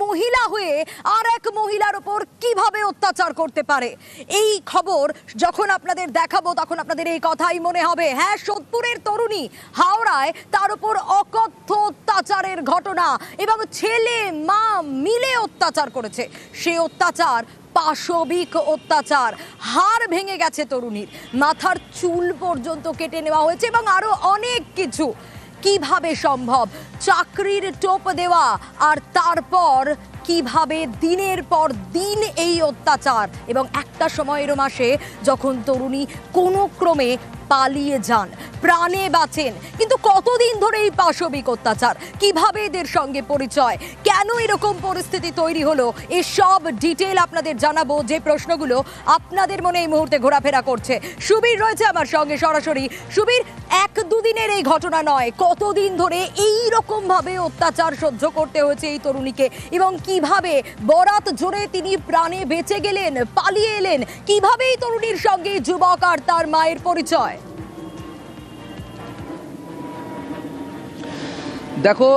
মহিলা হয়ে আর এক মহিলার উপর কিভাবে অত্যাচার করতে পারে। এই খবর যখন আপনাদের দেখাবো তখন আপনাদের এই কথাই মনে হবে, হ্যাঁ, সোদপুরের তরুণী হাওড়ায় তার উপর অকথ্য অত্যাচারের ঘটনা এবং ছেলে মা মিলে অত্যাচার করেছে। সে অত্যাচার পাশবিক অত্যাচার, হাড় ভেঙে গেছে তরুণীর, মাথার চুল পর্যন্ত কেটে নেওয়া হয়েছে এবং আরো অনেক কিছু। কিভাবে সম্ভব? চাকরির টোপ দেওয়া আর তারপর কিভাবে দিনের পর দিন এই অত্যাচার, এবং একটা সময়েরও মাসে যখন তরুণী কোনো ক্রমে পালিয়ে যান, প্রাণে বাঁচেন, কিন্তু কতদিন ধরে এই পাশবিক অত্যাচার, কিভাবে এদের সঙ্গে পরিচয়, কেন এরকম পরিস্থিতি তৈরি হলো, এসব ডিটেল আপনাদের জানাবো, যে প্রশ্নগুলো আপনাদের মনে এই মুহূর্তে ঘোরাফেরা করছে। সুবীর রয়েছে আমার সঙ্গে সরাসরি। সুবীর, এক দুদিনের এই ঘটনা নয়, কতদিন ধরে এই রকম ভাবে অত্যাচার সহ্য করতে হয়েছে এই তরুণীকে, এবং কিভাবে বরাত জোরে তিনি প্রাণে বেঁচে গেলেন, পালিয়ে এলেন, কিভাবে এই তরুণীর সঙ্গে যুবক আর তার মায়ের পরিচয়? দেখো,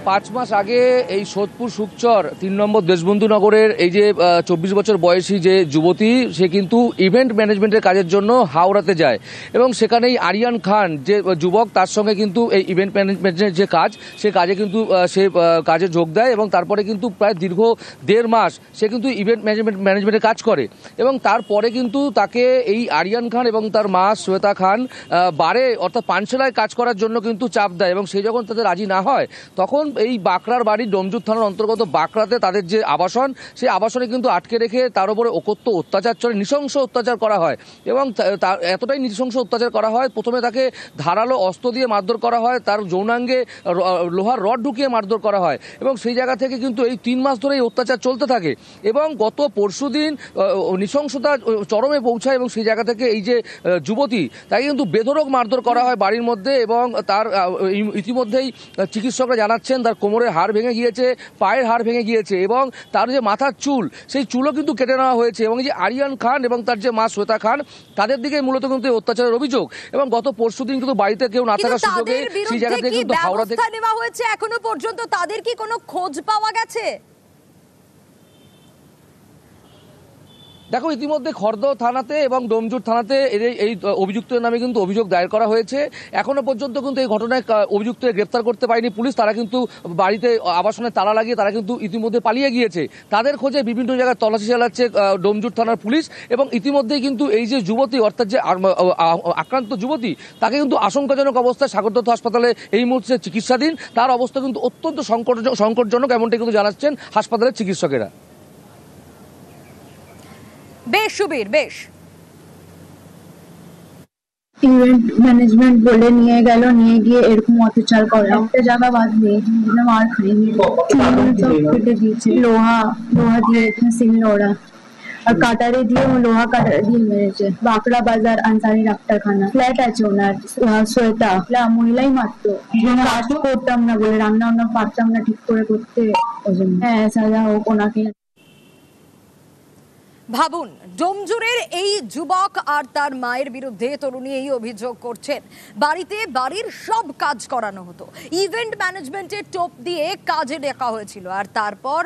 5 মাস আগে এই সোদপুর সুকচর 3 নম্বর দেশবন্ধু নগরের এই যে 24 বছর বয়সী যে যুবতী, সে কিন্তু ইভেন্ট ম্যানেজমেন্টের কাজের জন্য হাওড়াতে যায় এবং সেখানেই আরিয়ান খান যে যুবক, তার সঙ্গে কিন্তু এই ইভেন্ট ম্যানেজমেন্টের যে কাজ, সে কাজে কিন্তু সে কাজে যোগ দেয় এবং তারপরে কিন্তু প্রায় দীর্ঘ 1.5 মাস সে কিন্তু ইভেন্ট ম্যানেজমেন্টের কাজ করে। এবং তারপরে কিন্তু তাকে এই আরিয়ান খান এবং তার মা শ্বেতা খান বারে অর্থাৎ পানশালায় কাজ করার জন্য কিন্তু চাপ দেয়, এবং সেই যখন তাদের রাজি না হয় তখন এই বাঁকড়ার বাড়ি ডোমজুর থানার অন্তর্গত বাঁকড়াতে তাদের যে আবাসন, সেই আবাসনে কিন্তু আটকে রেখে তার উপরে অকথ্য অত্যাচার চলে, নৃশংস অত্যাচার করা হয়। এবং এতটাই নৃশংস অত্যাচার করা হয়, প্রথমে তাকে ধারালো অস্ত্র দিয়ে মারধর করা হয়, তার যৌনাঙ্গে লোহার রড ঢুকিয়ে মারধর করা হয়, এবং সেই জায়গা থেকে কিন্তু এই 3 মাস ধরে এই অত্যাচার চলতে থাকে। এবং গত পরশুদিন নৃশংসতা চরমে পৌঁছায় এবং সেই জায়গা থেকে এই যে যুবতী, তাকে কিন্তু বেধড়ক মারধর করা হয় বাড়ির মধ্যে, এবং তার ইতিমধ্যেই চিকিৎসকরা জানাচ্ছেন তার কোমরের হাড় ভেঙে গিয়েছে, পায়ের হাড় ভেঙে গিয়েছে, এবং তার যে মাথার চুল, সেই চুলও কিন্তু কেটে নেওয়া হয়েছে। এবং এই যে আরিয়ান খান এবং তার যে মা শ্বেতা খান, তাদের দিকে মূলত কিন্তু অত্যাচারের অভিযোগ। এবং গত পরশুদিন কিন্তু বাড়িতে কেউ না থাকার সুযোগে সেই জায়গা থেকে কিন্তু হাওড়া থেকে নেওয়া হয়েছে। এখনো পর্যন্ত তাদের কি কোনো খোঁজ পাওয়া গেছে? দেখো, ইতিমধ্যে খড়দহ থানাতে এবং ডোমজুর থানাতে এই অভিযুক্তের নামে কিন্তু অভিযোগ দায়ের করা হয়েছে। এখনো পর্যন্ত কিন্তু এই ঘটনায় অভিযুক্তকে গ্রেপ্তার করতে পারেনি পুলিশ। তারা কিন্তু বাড়িতে আবাসনে তালা লাগিয়ে তারা কিন্তু ইতিমধ্যে পালিয়ে গিয়েছে। তাদের খোঁজে বিভিন্ন জায়গায় তল্লাশি চালাচ্ছে ডোমজুর থানার পুলিশ। এবং ইতিমধ্যেই কিন্তু এই যে যুবতী, অর্থাৎ যে আক্রান্ত যুবতী, তাকে কিন্তু আশঙ্কাজনক অবস্থায় সাগরদত্ত হাসপাতালে এই মুহূর্তে চিকিৎসাধীন। তার অবস্থা কিন্তু অত্যন্ত সংকটজনক, এমনটাই কিন্তু জানাচ্ছেন হাসপাতালের চিকিৎসকেরা। বেশ সুবীর, বেশ। ইভেন্ট ম্যানেজমেন্ট বলে নিয়ে গেল, নিয়ে গিয়ে এরকম অত্যাচার করে। একটা জায়গা বাদ নেই, মার খাইনি, সব কেটে দিয়েছে, লোহা দিয়ে সিল ওরা, আর কাটারে দিয়ে লোহা কাটারে দিয়ে মেরেছে। বাঁকড়া বাজার আনসারি ডাক্তারখানা, ফ্ল্যাট আছে ওনার, শ্বেতা মহিলাই মাত্র, কাজ করতাম না বলে, রান্না পারতাম না ঠিক করে করতে, ওই জন্য। হ্যাঁ, সাজা হোক ওনাকে। ভাবুন, ডোমজুরের এই যুবক আর তার মায়ের বিরুদ্ধে তরুণী এই অভিযোগ করছেন, বাড়িতে বাড়ির সব কাজ করানো হতো, ইভেন্ট ম্যানেজমেন্টের টোপ দিয়ে কাজে ডাকা হয়েছিল, আর তারপর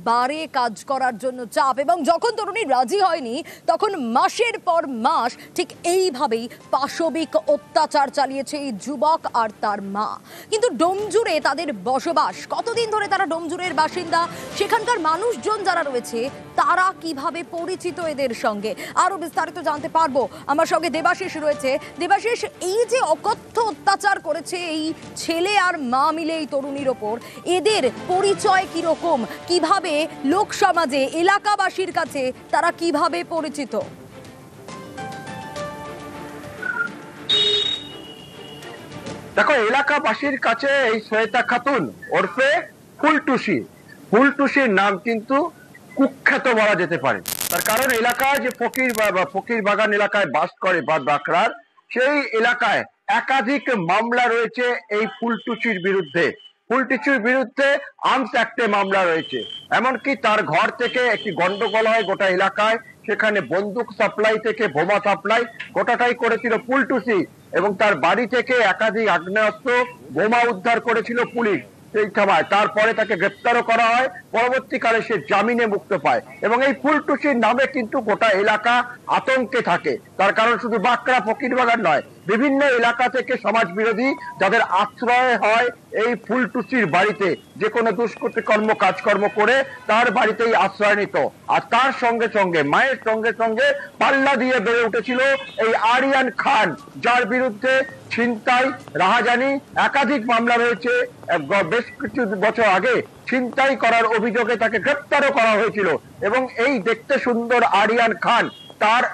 বারে কাজ করার জন্য চাপ, এবং যখন তরুণী রাজি হয়নি তখন মাসের পর মাস ঠিক এইভাবেই পাশবিক অত্যাচার চালিয়েছে এই যুবক আর তার মা। কিন্তু ডোমজুরে তাদের বসবাস, কতদিন ধরে তারা ডোমজুরের বাসিন্দা, সেখানকার মানুষজন যারা রয়েছে তারা কিভাবে পরিচিত এদের সঙ্গে, আরো বিস্তারিত জানতে পারবো। আমার সঙ্গে দেবাশিস রয়েছে। দেবাশিস, এই যে অকথ্য অত্যাচার করেছে এই ছেলে আর মা মিলে এই তরুণীর ওপর, এদের পরিচয় কিরকম, কিভাবে লোক সমাজে এলাকাবাসীর কাছে তারা কিভাবে পরিচিত? দেখো, এলাকাবাসীর কাছে এই শ্বেতা খাতুন ওরফে ফুলটুসির নাম কিন্তু কুখ্যাত বলা যেতে পারে। তার কারণ এলাকায় যে ফকির বাগান এলাকায় বাস করে বাঁকড়ার, সেই এলাকায় একাধিক মামলা রয়েছে এই ফুলটুসির বিরুদ্ধে আর্মস অ্যাক্টে মামলা রয়েছে। এমনকি তার ঘর থেকে একটি গন্ডগোল হয় গোটা এলাকায়, সেখানে বন্দুক সাপ্লাই থেকে বোমা সাপ্লাই গোটাটাই করেছিল ফুলটুসি, এবং তার বাড়ি থেকে একাধিক আগ্নেয়াস্ত্র বোমা উদ্ধার করেছিল পুলিশ। এই থামায়, তারপরে তাকে গ্রেপ্তারও করা হয়, পরবর্তীকালে সে জামিনে মুক্ত পায়। এবং এই ফুলটুসির নামে কিন্তু গোটা এলাকা আতঙ্কে থাকে। তার কারণ শুধু বাঁকড়া ফকিরবাগান নয়, বিভিন্ন এলাকা থেকে সমাজ বিরোধী যাদের আশ্রয় হয় এই ফুলটুসির বাড়িতে, যে কোনো দুষ্কৃতি কাজকর্ম করে তার বাড়িতেই আশ্রয় নিত। আর তার সঙ্গে সঙ্গে মায়ের সঙ্গে সঙ্গে পাল্লা দিয়ে বেড়ে উঠেছিল এই আরিয়ান খান, যার বিরুদ্ধে ছিনতাই, রাহাজানি একাধিক মামলা রয়েছে। বেশ কিছু বছর আগে ছিনতাই করার অভিযোগে তাকে গ্রেপ্তারও করা হয়েছিল। এবং এই দেখতে সুন্দর আরিয়ান খান তার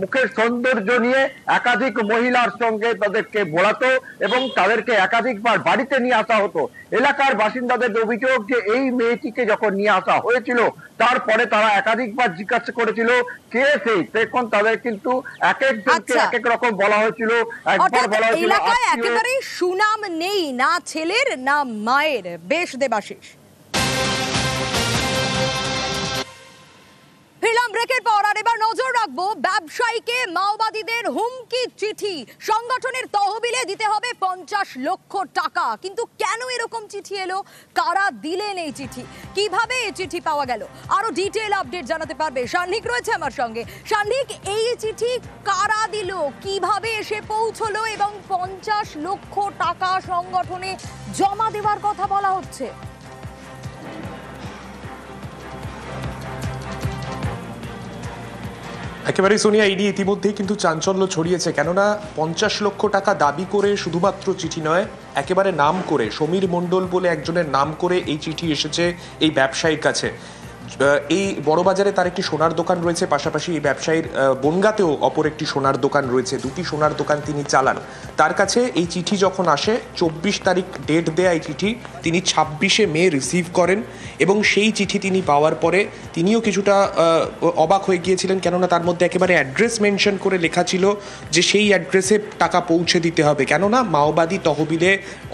মুখের সৌন্দর্য নিয়ে একাধিক মহিলার সঙ্গে তাদেরকে ভোলাতো এবং তাদেরকে একাধিকবার বাড়িতে নিয়ে আসা হতো। এলাকার বাসিন্দাদের অভিযোগ যে এই মেয়েটিকে যখন নিয়ে আসা হয়েছিল তারপরে তারা একাধিকবার জিজ্ঞাসা করেছিল কে সেই, তখন তাদের কিন্তু এক একজনকে এক এক রকম বলা হয়েছিল। একবার বলা হয়েছিল এলাকায় একেবারেই সুনাম নেই, না ছেলের না মায়ের। বেশ দেবাশিস, ফিরলাম ব্রেকের পর। আর এবার নজর রাখবো ব্যবসায়ীকে মাওবাদীদের হুমকি চিঠি, সংগঠনের তহবিলে দিতে হবে 50 লক্ষ টাকা। কিন্তু কেন এরকম চিঠি এলো, কারা দিলেন এই চিঠি, কিভাবে এই চিঠি পাওয়া গেল, আরো ডিটেইল আপডেট জানাতে পারবে সান্নিক রয়েছে আমার সঙ্গে। সান্নিক, এই চিঠি কারা দিল, কিভাবে এসে পৌঁছলো এবং 50 লক্ষ টাকা সংগঠনে জমা দেওয়ার কথা বলা হচ্ছে? একেবারে সোনিয়া, এই নিয়ে ইতিমধ্যেই কিন্তু চাঞ্চল্য ছড়িয়েছে। কেননা 50 লক্ষ টাকা দাবি করে শুধুমাত্র চিঠি নয়, একেবারে নাম করে, সমীর মণ্ডল বলে একজনের নাম করে এই চিঠি এসেছে এই ব্যবসায়ীর কাছে। এই বড়বাজারে তার একটি সোনার দোকান রয়েছে, পাশাপাশি এই ব্যবসায়ীর বনগাঁতেও অপর একটি সোনার দোকান রয়েছে, দুটি সোনার দোকান তিনি চালান। তার কাছে এই চিঠি যখন আসে, 24 তারিখ ডেট দেয়া এই চিঠি তিনি 26শে মে রিসিভ করেন। এবং সেই চিঠি তিনি পাওয়ার পরে তিনিও কিছুটা অবাক হয়ে গিয়েছিলেন, কেননা তার মধ্যে একেবারে অ্যাড্রেস মেনশন করে লেখা ছিল যে সেই অ্যাড্রেসে টাকা পৌঁছে দিতে হবে, কেননা মাওবাদী তহবিলে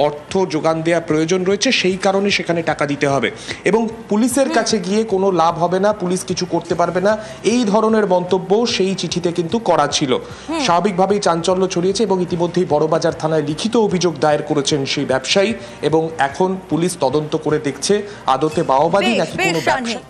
অর্থ যোগান দেওয়া প্রয়োজন রয়েছে, সেই কারণে সেখানে টাকা দিতে হবে। এবং পুলিশের কাছে গিয়ে কোনো লাভ হবে না, পুলিশ কিছু করতে পারবে না, এই ধরনের মন্তব্য সেই চিঠিতে কিন্তু করা ছিল। স্বাভাবিকভাবেই চাঞ্চল্য ছড়িয়েছে এবং ইতিমধ্যেই বড়বাজার থানায় লিখিত অভিযোগ দায়ের করেছেন সেই ব্যবসায়ী। এবং এখন পুলিশ তদন্ত করে দেখছে আদতে মাওবাদী নাকি কোনো ব্যবসা।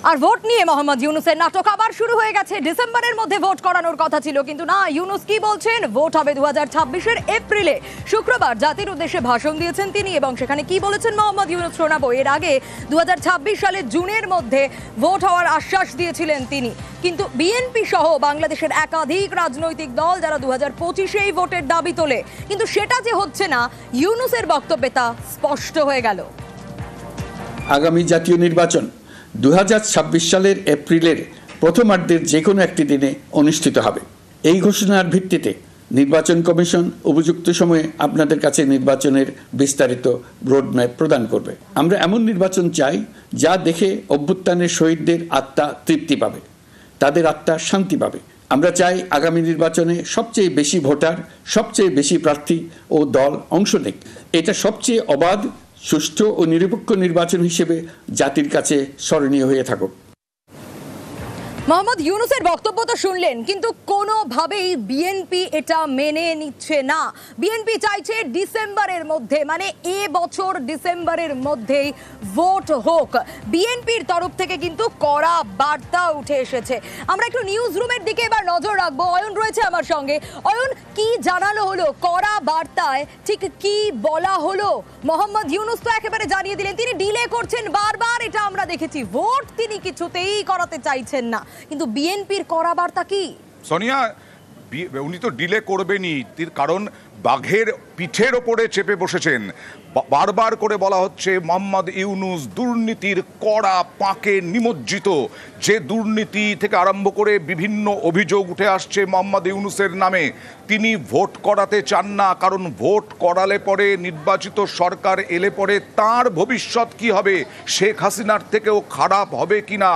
আর ভোট নিয়ে মোহাম্মদ ইউনুসের নাটক আবার শুরু হয়ে গেছে। ডিসেম্বরের মধ্যে ভোট করানোর কথা ছিল, কিন্তু না, ইউনুস কি বলছেন, ভোট হবে 2026-এর এপ্রিলে। শুক্রবার জাতির উদ্দেশ্যে ভাষণ দিয়েছেন তিনি এবং সেখানে কি বলেছেন মোহাম্মদ ইউনুস শোনাবো। এর আগে 2026 সালের জুনের মধ্যে ভোট হওয়ার আশ্বাস দিয়েছিলেন তিনি। কিন্তু বিএনপি সহ বাংলাদেশের একাধিক রাজনৈতিক দল যারা 2025-এই ভোটের দাবি তোলে, কিন্তু সেটা যে হচ্ছে না, ইউনুসের বক্তব্যে তা স্পষ্ট হয়ে গেল। আগামী জাতীয় নির্বাচন 2026 সালের এপ্রিলের প্রথমার্ধের যে কোনো একটি দিনে অনুষ্ঠিত হবে। এই ঘোষণার ভিত্তিতে নির্বাচন কমিশন উপযুক্ত সময়ে আপনাদের কাছে নির্বাচনের বিস্তারিত রোডম্যাপ প্রদান করবে। আমরা এমন নির্বাচন চাই যা দেখে অভ্যুত্থানের শহীদদের আত্মা তৃপ্তি পাবে, তাদের আত্মা শান্তি পাবে। আমরা চাই আগামী নির্বাচনে সবচেয়ে বেশি ভোটার, সবচেয়ে বেশি প্রার্থী ও দল অংশ নেক। এটা সবচেয়ে অবাধ, সুষ্ঠু ও নিরপেক্ষ নির্বাচন হিসেবে জাতির কাছে স্মরণীয় হয়ে থাকুক। মোহাম্মদ ইউনুসের বক্তব্য তো শুনলেন, কিন্তু কোনোভাবেই বিএনপি এটা মেনে নিচ্ছে না। বিএনপি চাইছে ডিসেম্বরের মধ্যে, মানে এ বছর ডিসেম্বরের মধ্যেই ভোট হোক। বিএনপির তরফ থেকে কিন্তু কড়া বার্তা উঠে এসেছে। আমরা একটু নিউজ রুমের দিকে এবার নজর রাখবো। অয়ন রয়েছে আমার সঙ্গে। অয়ন, কি জানালো হলো কড়া বার্তায়, ঠিক কি বলা হলো? মোহাম্মদ ইউনুস তো একেবারে জানিয়ে দিলেন তিনি ডিলে করছেন বারবার, এটা আমরা দেখেছি। ভোট তিনি কিছুতেই করাতে চাইছেন না, কিন্তু বিএনপির কড়া বার্তা কি? সোনিয়া, উনি তো ডিলে করবেনই, কারণ বাঘের পিঠের ওপরে চেপে বসেছেন। বারবার করে বলা হচ্ছে মোহাম্মদ ইউনুস দুর্নীতির কড়া পাকে নিমজ্জিত। যে দুর্নীতি থেকে আরম্ভ করে বিভিন্ন অভিযোগ উঠে আসছে মোহাম্মদ ইউনুসের নামে, তিনি ভোট করাতে চান না, কারণ ভোট করালে পরে, নির্বাচিত সরকার এলে পরে তার ভবিষ্যৎ কি হবে, শেখ হাসিনার থেকেও খারাপ হবে কিনা,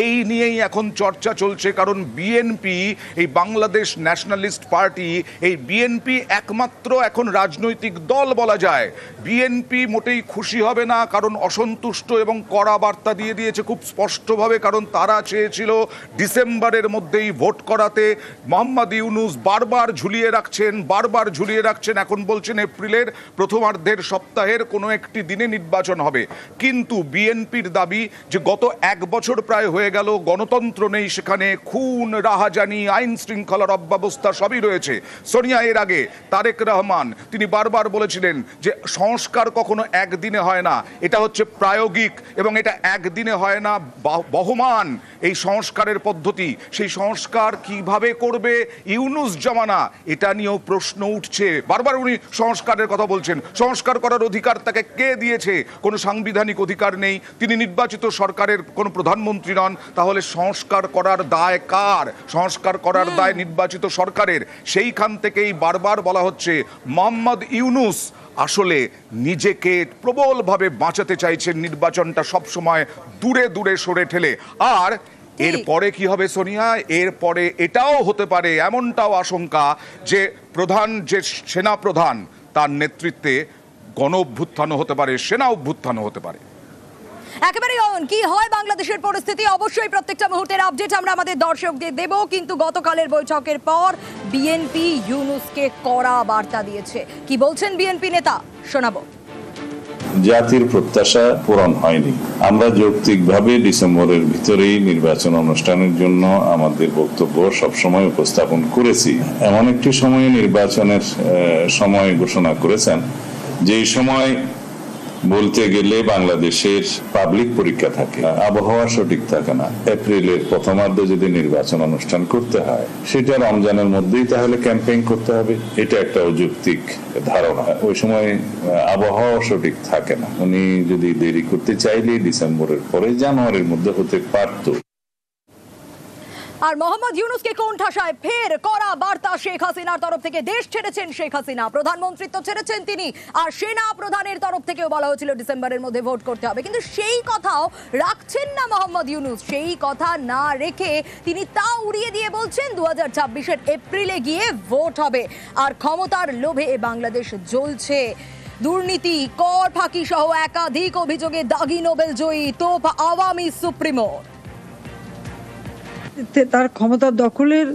এই নিয়েই এখন চর্চা চলছে। কারণ বিএনপি, এই বাংলাদেশ ন্যাশনালিস্ট পার্টি, এই বিএনপি একমাত্র এখন রাজনৈতিক দল বলা যায়। বিএনপি মোটেই খুশি হবে না, কারণ অসন্তুষ্ট এবং কড়া বার্তা দিয়ে দিয়েছে খুব স্পষ্টভাবে, কারণ তারা চেয়েছিল ডিসেম্বরের মধ্যেই ভোট করাতে। মোহাম্মদ ইউনূস বারবার ঝুলিয়ে রাখছেন, এখন বলছেন এপ্রিলের প্রথমার্ধের সপ্তাহের কোনো একটি দিনে নির্বাচন হবে। কিন্তু বিএনপির দাবি যে গত 1 বছর প্রায় হয়ে গেল, গণতন্ত্র নেই সেখানে, খুন, রাহাজানি, আইন শৃঙ্খলার অব্যবস্থা সবই রয়েছে। সোনিয়া, এর আগে তারেক রহমান তিনি বারবার বলেছিলেন যে সংস্কার কখনো একদিনে হয় না, এটা হচ্ছে প্রায়োগিক এবং এটা একদিনে হয় না, বহমান এই সংস্কারের পদ্ধতি। সেই সংস্কার কিভাবে করবে ইউনূস জমানা, এটা নিয়েও প্রশ্ন উঠছে। বারবার উনি সংস্কারের কথা বলছেন। সংস্কার করার অধিকার তাকে কে দিয়েছে? কোনো সাংবিধানিক অধিকার নেই, তিনি নির্বাচিত সরকারের কোনো প্রধানমন্ত্রী নন। তাহলে সংস্কার করার দায় কার? সংস্কার করার দায় নির্বাচিত সরকারের। সেইখান থেকেই বারবার বলা হচ্ছে মোহাম্মদ ইউনূস আসলে নিজেকে প্রবলভাবে বাঁচাতে চাইছেন, নির্বাচনটা সবসময় দূরে সরে ঠেলে। আর এরপরে কি হবে সোনিয়া? এরপরে এটাও হতে পারে, এমনটাও আশঙ্কা যে যে সেনা প্রধান তার নেতৃত্বে গণ অভ্যুত্থানও হতে পারে, সেনা অভ্যুত্থানও হতে পারে। একেবারেই কি হয় বাংলাদেশের পরিস্থিতি, অবশ্যই প্রত্যেকটা মুহূর্তের আপডেট আমরা আমাদের দর্শকদের দেব। কিন্তু গতকালের বৈঠকের পর বিএনপি ইউনূসকে কড়া বার্তা দিয়েছে। কি বলছেন বিএনপি নেতা, শোনাবো। জাতির প্রত্যাশা পূরণ হয়নি। আমরা যৌক্তিকভাবে ডিসেম্বরের ভিতরেই নির্বাচন অনুষ্ঠানের জন্য আমাদের বক্তব্য সবসময় উপস্থাপন করেছি। এমন একটি সময়ে নির্বাচনের সময় ঘোষণা করেছেন, যেই সময় বলতে গেলে বাংলাদেশের পাবলিক পরীক্ষা থাকে, আবহাওয়া সঠিক থাকে না। এপ্রিলের প্রথমার্ধে যদি নির্বাচন অনুষ্ঠান করতে হয়, সেটা রমজানের মধ্যেই তাহলে ক্যাম্পেইন করতে হবে, এটা একটা অযৌক্তিক ধারণা। ওই সময় আবহাওয়া সঠিক থাকে না। উনি যদি দেরি করতে চাইলে ডিসেম্বরের পরে জানুয়ারির মধ্যে হতে পারত। আর মোহাম্মদ ইউনূসকে কোণঠাসায় ফের কড়া বার্তা শেখ হাসিনার তরফ থেকে। দেশ ছেড়েছেন শেখ হাসিনা, প্রধানমন্ত্রিত্ব ছেড়েছেন তিনি, আর সেনা প্রধানের তরফ থেকেও বলা হয়েছিল ডিসেম্বরের মধ্যে ভোট করতে হবে। কিন্তু সেই কথাও রাখছেন না মোহাম্মদ ইউনূস। সেই কথা না রেখে তিনি তা উড়িয়ে দিয়ে বলছেন 2026-এর এপ্রিলে গিয়ে ভোট হবে। আর ক্ষমতার লোভে বাংলাদেশ জ্বলছে। দুর্নীতি, কর ফাঁকি সহ একাধিক অভিযোগে দাগি নোবেল জয়ী তোপ আওয়ামী সুপ্রিমো। তার ক্ষমতা দখলের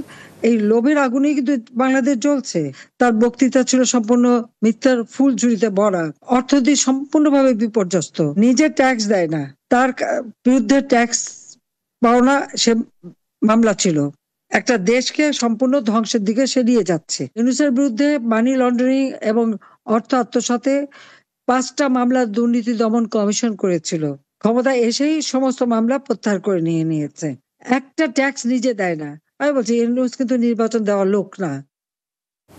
এই লোভের আগুনে কিন্তু বাংলাদেশ জ্বলছে। তার বক্তৃতা ছিল সম্পূর্ণ মিথ্যার ফুল ঝুড়িতে ভরা, অর্থনীতি সম্পূর্ণভাবে বিপর্যস্ত, নিজে ট্যাক্স দেয় না, তার বিরুদ্ধে ট্যাক্স পাওনা সে মামলা ছিল। একটা দেশকে সম্পূর্ণ ধ্বংসের দিকে সে নিয়ে যাচ্ছে। ইউনূসের বিরুদ্ধে মানি লন্ডারিং এবং অর্থ আত্মসাতে 5টা মামলা দুর্নীতি দমন কমিশন করেছিল। ক্ষমতা এসেই সমস্ত মামলা প্রত্যাহার করে নিয়েছে। একটা ট্যাক্স নিজে দেয় না। আমি বলছি ইউনূস কিন্তু নির্বাচন দেওয়ার লোক না।